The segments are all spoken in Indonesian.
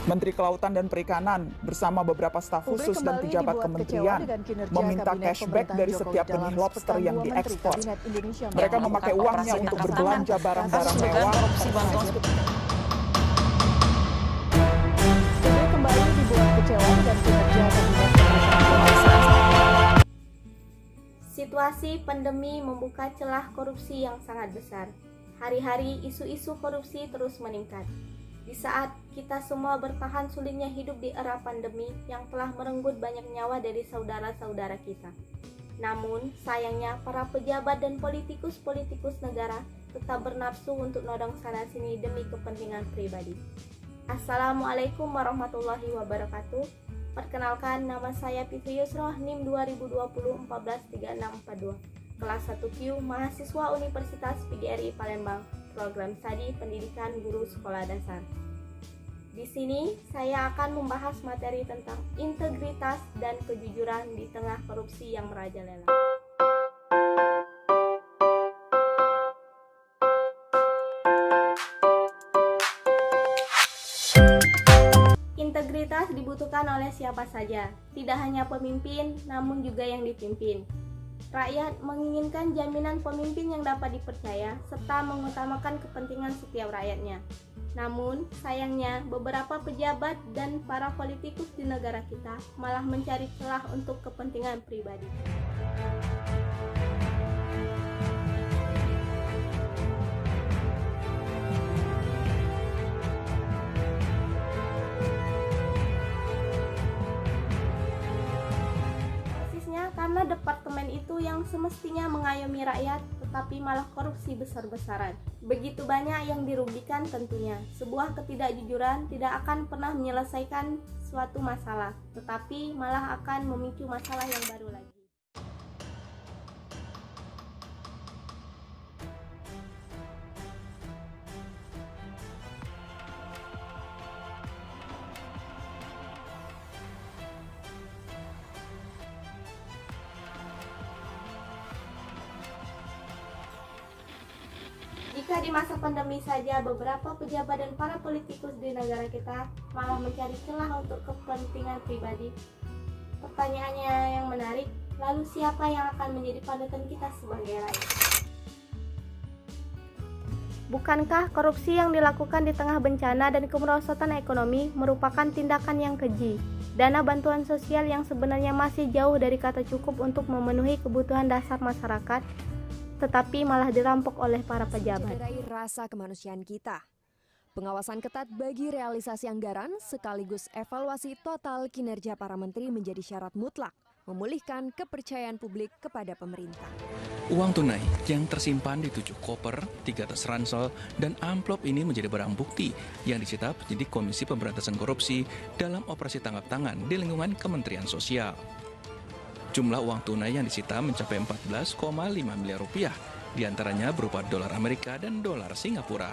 Menteri Kelautan dan Perikanan bersama beberapa staf khusus dan pejabat kementerian meminta cashback dari setiap benih lobster yang diekspor. Mereka memakai uangnya untuk berbelanja barang-barang mewah. Publik kembali dibuat kecewa dengan kinerja kabinet. Situasi pandemi membuka celah korupsi yang sangat besar. Hari-hari isu-isu korupsi terus meningkat. Di saat kita semua bertahan sulitnya hidup di era pandemi yang telah merenggut banyak nyawa dari saudara-saudara kita. Namun, sayangnya para pejabat dan politikus-politikus negara tetap bernafsu untuk nodong sana-sini demi kepentingan pribadi. Assalamualaikum warahmatullahi wabarakatuh. Perkenalkan, nama saya Fitri Yusroh, NIM 2020-143642, kelas 1Q, mahasiswa Universitas PGRI Palembang, program studi pendidikan guru sekolah dasar. Di sini saya akan membahas materi tentang integritas dan kejujuran di tengah korupsi yang merajalela. Integritas dibutuhkan oleh siapa saja, tidak hanya pemimpin, namun juga yang dipimpin. Rakyat menginginkan jaminan pemimpin yang dapat dipercaya serta mengutamakan kepentingan setiap rakyatnya. Namun, sayangnya beberapa pejabat dan para politikus di negara kita malah mencari celah untuk kepentingan pribadi. Karena departemen itu yang semestinya mengayomi rakyat, tetapi malah korupsi besar-besaran. Begitu banyak yang dirugikan tentunya. Sebuah ketidakjujuran tidak akan pernah menyelesaikan suatu masalah, tetapi malah akan memicu masalah yang baru lagi. Jika di masa pandemi saja beberapa pejabat dan para politikus di negara kita malah mencari celah untuk kepentingan pribadi, pertanyaannya yang menarik, lalu siapa yang akan menjadi panutan kita sebagai rakyat? Bukankah korupsi yang dilakukan di tengah bencana dan kemerosotan ekonomi merupakan tindakan yang keji? Dana bantuan sosial yang sebenarnya masih jauh dari kata cukup untuk memenuhi kebutuhan dasar masyarakat, tetapi malah dirampok oleh para pejabat. Mencederai rasa kemanusiaan kita. Pengawasan ketat bagi realisasi anggaran sekaligus evaluasi total kinerja para menteri menjadi syarat mutlak memulihkan kepercayaan publik kepada pemerintah. Uang tunai yang tersimpan di 7 koper, 3 tas ransel, dan amplop ini menjadi barang bukti yang disita penyidik Komisi Pemberantasan Korupsi dalam operasi tangkap tangan di lingkungan Kementerian Sosial. Jumlah uang tunai yang disita mencapai 14,5 miliar rupiah, diantaranya berupa dolar Amerika dan dolar Singapura.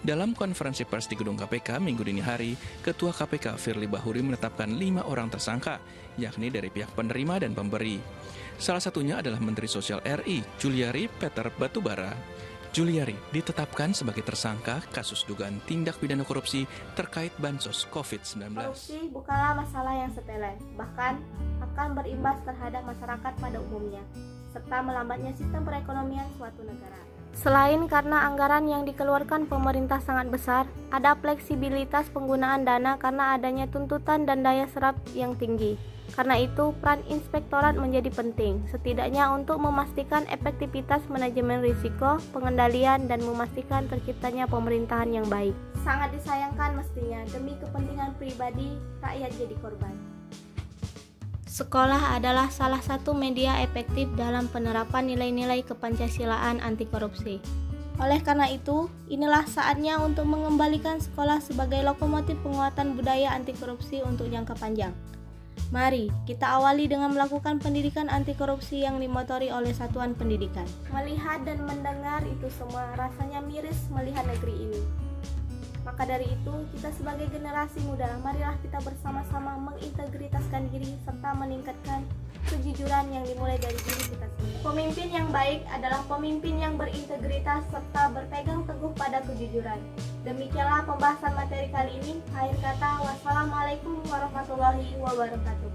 Dalam konferensi pers di gedung KPK Minggu dini hari, Ketua KPK Firly Bahuri menetapkan 5 orang tersangka, yakni dari pihak penerima dan pemberi. Salah satunya adalah Menteri Sosial RI, Juliari Peter Batubara. Juliari ditetapkan sebagai tersangka kasus dugaan tindak pidana korupsi terkait bansos COVID-19. Korupsi bukanlah masalah yang sepele, bahkan akan berimbas terhadap masyarakat pada umumnya, serta melambatnya sistem perekonomian suatu negara. Selain karena anggaran yang dikeluarkan pemerintah sangat besar, ada fleksibilitas penggunaan dana karena adanya tuntutan dan daya serap yang tinggi. Karena itu, peran inspektorat menjadi penting, setidaknya untuk memastikan efektivitas manajemen risiko, pengendalian, dan memastikan terciptanya pemerintahan yang baik. Sangat disayangkan mestinya, demi kepentingan pribadi, rakyat jadi korban. Sekolah adalah salah satu media efektif dalam penerapan nilai-nilai kepancasilaan anti korupsi. Oleh karena itu, inilah saatnya untuk mengembalikan sekolah sebagai lokomotif penguatan budaya anti korupsi untuk jangka panjang. Mari kita awali dengan melakukan pendidikan anti korupsi yang dimotori oleh satuan pendidikan. Melihat dan mendengar itu semua rasanya miris melihat negeri ini. Maka dari itu, kita sebagai generasi muda, marilah kita bersama-sama mengintegritaskan diri serta meningkatkan kejujuran yang dimulai dari diri kita sendiri. Pemimpin yang baik adalah pemimpin yang berintegritas serta berpegang teguh pada kejujuran. Demikianlah pembahasan materi kali ini. Akhir kata, wassalamualaikum warahmatullahi wabarakatuh.